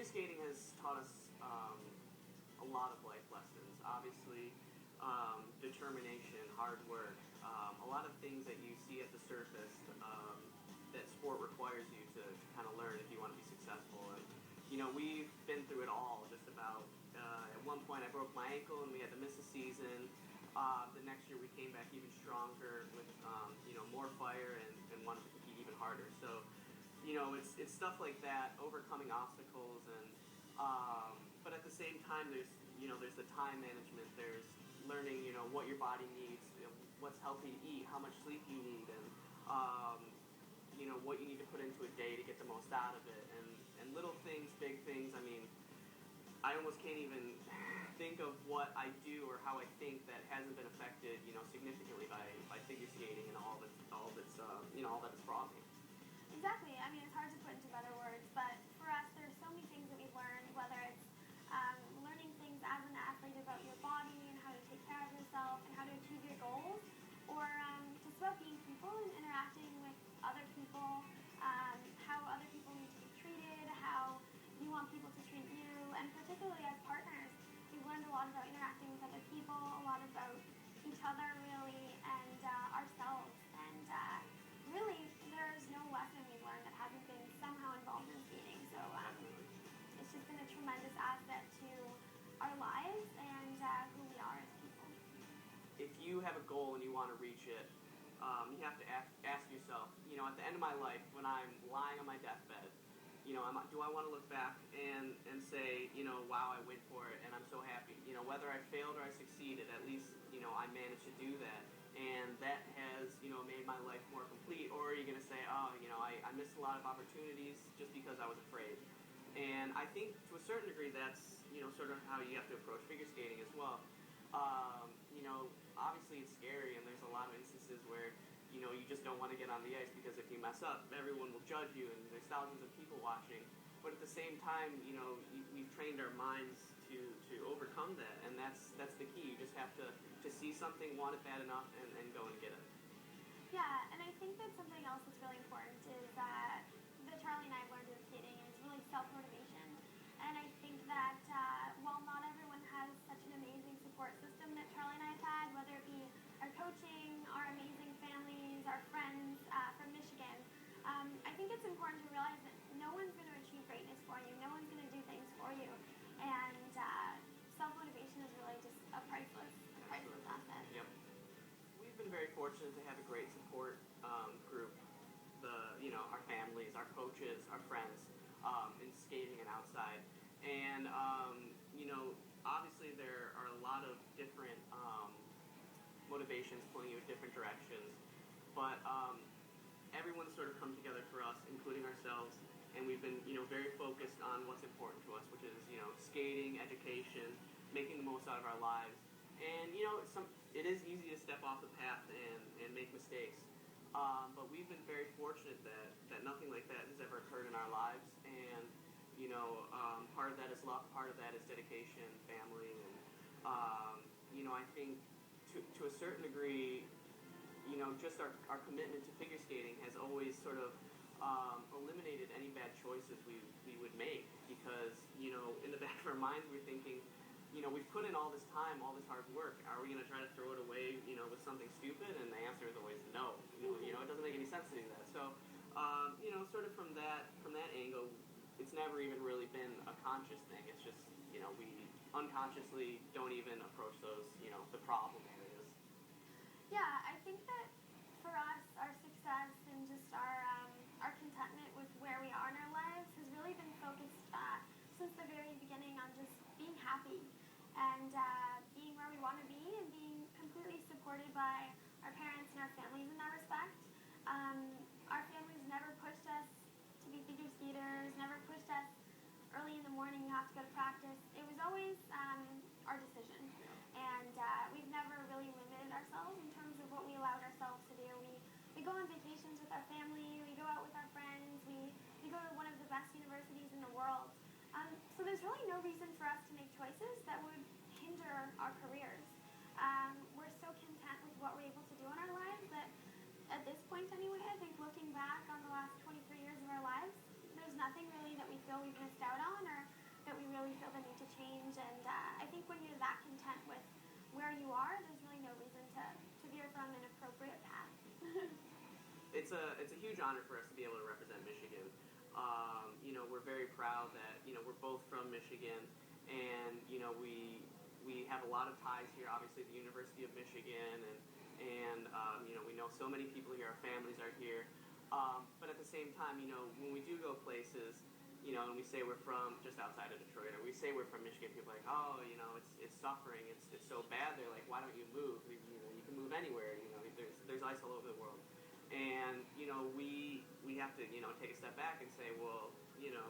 skating has taught us a lot of life lessons. Obviously, determination, hard work, a lot of things that you see at the surface that sport requires you to kind of learn if you want to be successful. And we've been through it all. Just about. At one point, I broke my ankle and we had to miss a season. The next year, we came back even stronger with more fire and wanted to compete even harder. So it's stuff like that, overcoming obstacles, and but at the same time, there's the time management. There's learning, what your body needs, what's healthy to eat, how much sleep you need, and what you need to put into a day to get the most out of it, and little things, big things. I mean, I almost can't even think of what I do or how I think that hasn't been affected, significantly by figure skating and all that it's brought me. Exactly. I mean, it's hard to put into better words, but for us, there's so many things that we've learned, whether it's learning things as an athlete about your body and how to take care of yourself and how to achieve your goals, or just about being people and interacting with other people, how other people need to be treated, how you want people to treat you, and particularly as partners, we've learned a lot about interacting with other people, a lot about each other, really, and ourselves. And really, there's no lesson we've learned that hasn't been somehow involved in skating. So it's just been a tremendous asset to our lives and who we are as people. If you have a goal and you want to reach it, you have to ask yourself, at the end of my life, when I'm lying on my deathbed, do I want to look back and say, wow, I went for it and I'm so happy. Whether I failed or I succeeded, at least, I managed to do that. And that has, made my life more complete. Or are you going to say, oh, I missed a lot of opportunities just because I was afraid. And I think to a certain degree that's, sort of how you have to approach figure skating as well. Obviously it's scary and there's a lot of instances where, you just don't want to get on the ice because if you mess up, everyone will judge you and there's thousands of people watching. But at the same time, we've trained our minds to overcome that, and that's the key. You just have to see something, want it bad enough, and go and get it. Yeah, and I think that something else that's really important is that Charlie and I have learned in skating is really self-motivation. And I think that while not everyone has such an amazing support system that Charlie and I have had, whether it be our coaching, our amazing families, our friends from Michigan, I think it's important to realize that no one's going to achieve greatness for you. No one's going to do things for you. And self-motivation is really just a priceless asset. Yep. We've been very fortunate to have a great support group. Our families, our coaches, our friends, in skating and outside. And, obviously there are a lot of different motivations pulling you in different directions. But everyone's sort of come together for us, including ourselves. And we've been, very focused on what's important to us, which is, skating, education, making the most out of our lives. And, it is easy to step off the path and make mistakes. But we've been very fortunate that nothing like that has ever occurred in our lives. And, part of that is luck, part of that is dedication, family. And, I think to a certain degree, just our commitment to figure skating has always sort of eliminated any bad choices we would make. Because, in the back of our minds, we're thinking, we've put in all this time, all this hard work. Are we going to try to throw it away, with something stupid? And the answer is always no. It doesn't make any sense to do that. So, sort of from that angle, it's never even really been a conscious thing. It's just, we unconsciously don't even approach those, the problem areas. Yeah, I think that for us, our success and just our contentment with where we are in our lives has really been focused since the very beginning on just being happy and being where we want to be and being completely supported by our parents and our families in that respect. Our families never pushed us to be figure skaters, never pushed us early in the morning, you have to go to practice. It was always our decision. And we've never really limited ourselves in terms of what we allowed ourselves to do. We go on vacations with our family, we go out with our friends, we go to one of the best universities in the world. So there's really no reason for us to make choices that would hinder our careers. We're so content with what we're able to do in our lives that at this point anyway, I think looking back on the last 23 years of our lives, there's nothing really that we feel we've missed out on or change. And I think when you're that content with where you are, there's really no reason to veer from an appropriate path. It's a huge honor for us to be able to represent Michigan. We're very proud that we're both from Michigan, and we have a lot of ties here. Obviously, the University of Michigan, and we know so many people here. Our families are here, but at the same time, when we do go places, and we say we're from just outside of Detroit, or we say we're from Michigan, people are like, oh, it's suffering, it's so bad. They're like, why don't you move? You can move anywhere. There's ice all over the world. And we have to take a step back and say, well,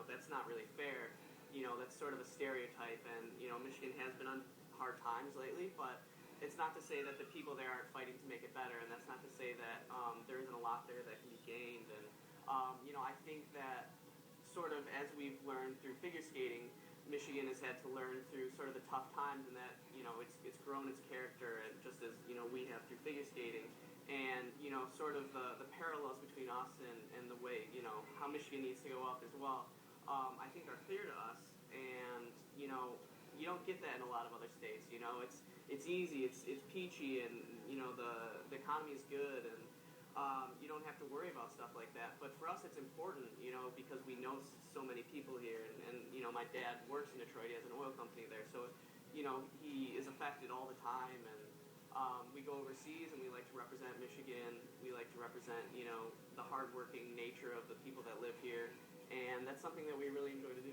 that's not really fair. That's sort of a stereotype, and Michigan has been on hard times lately, but it's not to say that the people there aren't fighting to make it better, and that's not to say that there isn't a lot there that can be gained. And I think that sort of as we've learned through figure skating, Michigan has had to learn through sort of the tough times, and that it's grown its character, and just as we have through figure skating. And sort of the parallels between us and the way how Michigan needs to go up as well, I think are clear to us. And you don't get that in a lot of other states. It's easy, it's peachy, and the economy is good, and you don't have to worry about stuff like that. But for us, it's important, because we know so many people here, and my dad works in Detroit. He has an oil company there, so he is affected all the time. And we go overseas, and we like to represent Michigan. We like to represent, the hardworking nature of the people that live here, and that's something that we really enjoy to do.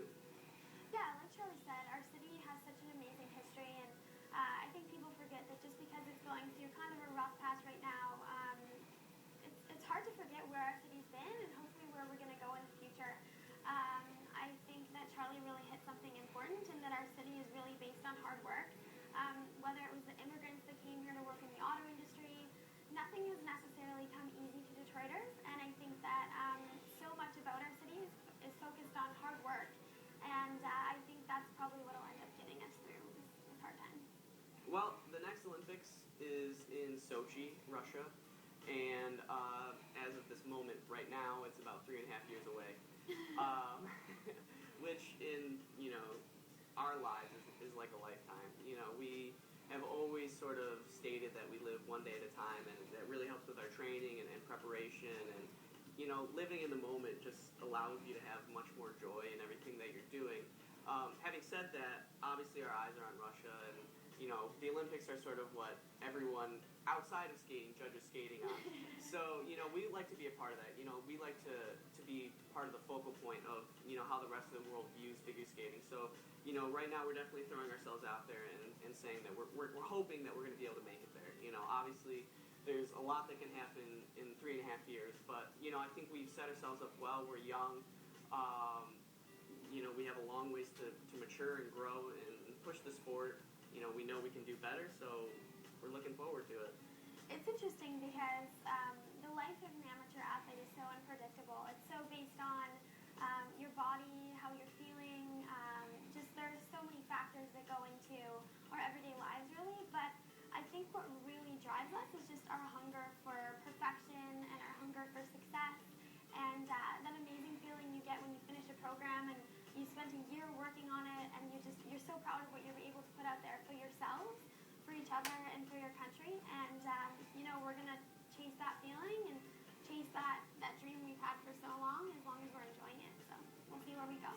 Yeah, like Charlie said, our city has such an amazing history, and I think people forget that just because it's going through kind of a rough patch right now, it's hard to forget where our city's been and hopefully where we're going to go in the future. I think that Charlie really hit something important, and that our city is really based on hard work. Whether it was the immigrants that came here to work in the auto industry, nothing has necessarily come easy to Detroiters, and I think that so much about our city is focused on hard work, and I think that's probably what will end up getting us through this hard time. Well, the next Olympics is in Sochi, Russia, and as of this moment, right now, it's about 3.5 years away, which in our lives is like a lifetime. We have always sort of stated that we live one day at a time, and that really helps with our training and preparation. And living in the moment just allows you to have much more joy in everything that you're doing. Having said that, obviously our eyes are on Russia, and the Olympics are sort of what everyone outside of skating judges skating on. So we like to be a part of that. We like to be part of the focal point of how the rest of the world views figure skating. So right now we're definitely throwing ourselves out there and saying that we're hoping that we're going to be able to make it there. Obviously there's a lot that can happen in 3.5 years, but I think we've set ourselves up well. We're young. We have a long ways to mature and grow and push the sport. We know we can do better, so we're looking forward to it. It's interesting because the life of an amateur athlete is so unpredictable. It's so based on your body, how you're feeling. Just there's so many factors that go into our everyday lives, really. But I think what really drives us is just our hunger for perfection and our hunger for success, and that amazing feeling you get when you finish a program and you spent a year working on it, and you're so proud of what you're able to put out there for yourselves, for each other, and for your country. And we're gonna chase that feeling and chase that dream we've had for so long, as long as we're enjoying it. So we'll see where we go.